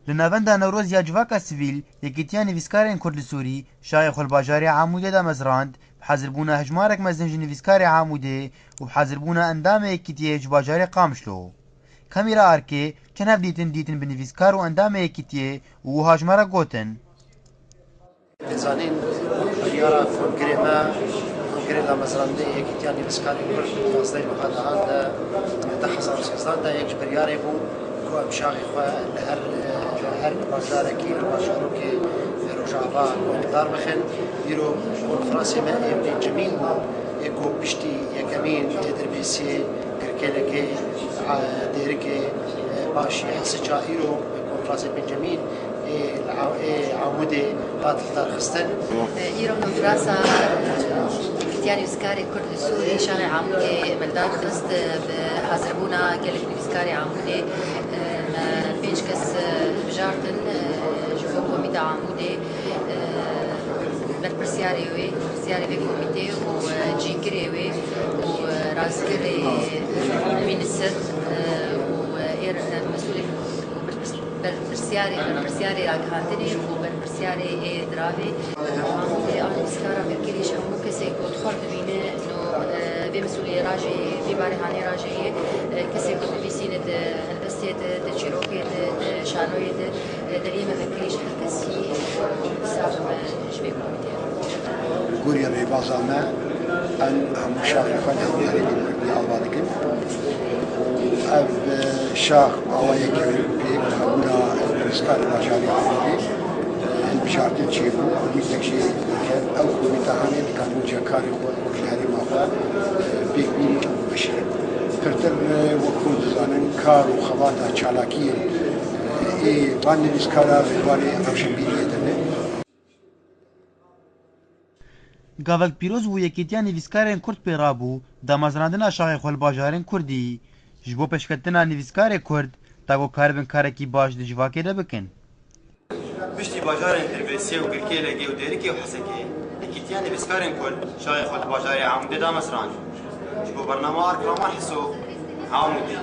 لناوندا نوروز یا جواکا سیویل یکیتیا نویسکارên Kurd li Sûrî şayê xwelbajarê Amûdê de mezrand bi hezirbûna hejmarek mezin ji nivîskarê Amûdê û bi hezirbûna endamê yekîtiyê ji bajarê Qamişlo. Kemîra Arkê çend dîtin bi nivîskar û endamê yekîtiyê û wiha ji me re gotin. Dizanîn biryara kongrê la mezrandê yekîtiya nivîskarên Kurd yazdeyê wiha dihan de 2013 de yek ji biryarê bû ku em şaxê xwe li her bajarekî li bajarokê Rojava guhdar bixin. Îro konferansê me pêncemîn bû yê ku piştî yekemîn têdirbêsiyê girkêlekê dêrikê başî hesica îro konferansê pêncemîn عامودا باطل ترخصتن إيرو فرنسا كتياني وسكاري كرد سوري شارع عامودا ملدار خست بحازربونا قالك وسكاري عامودا بينش كس بجارتن جوفو كوميتا عامودا بالبرسياري وي برسياري كوميتي وجينكري وي وراسكري مينستر وإير مسؤولي بالبرسياري راكهاتني وبالبرسياري درافي عامودي نویسکارا برکریش همو کسی که خورد بینه انه بمسئولی راجعی بیماری هانی راجعی کسی که نویسینه هندسیت چیروکی شانویت دلیمه برکریش هر کسی سابم جبه کومیته گوری به بازامه ان هم شاخ خود هم یاری بی آبادگی اب شاخ آوایی که همونا نویسکار باجاری عامودی بشارتي تشيبو وديك شيء كان او متهاني كانوا جاكاري وجهاري ماخا بيكبيري بشر كرتر وكون زانن كار وخواتا چالاكي اي وان نسكارا بواري امشبيري دنه گاوک پیروز و یکیتیا نویسکارên Kurd pêrabû damezrandina şaxê xwelbajarên Kurdî ji bo pêşketina nivîskarê Kurd tago karibin karekî baş di civakê de bikin. Piştî bajarên Dirbêsiyê û Girkêlekê û Dêrikê û Hesekê yekîtiya nivîskarên Kurd şayê xwelbajarê Amûdê da mezrand ji bo bername Arkraman Hiso Amûdê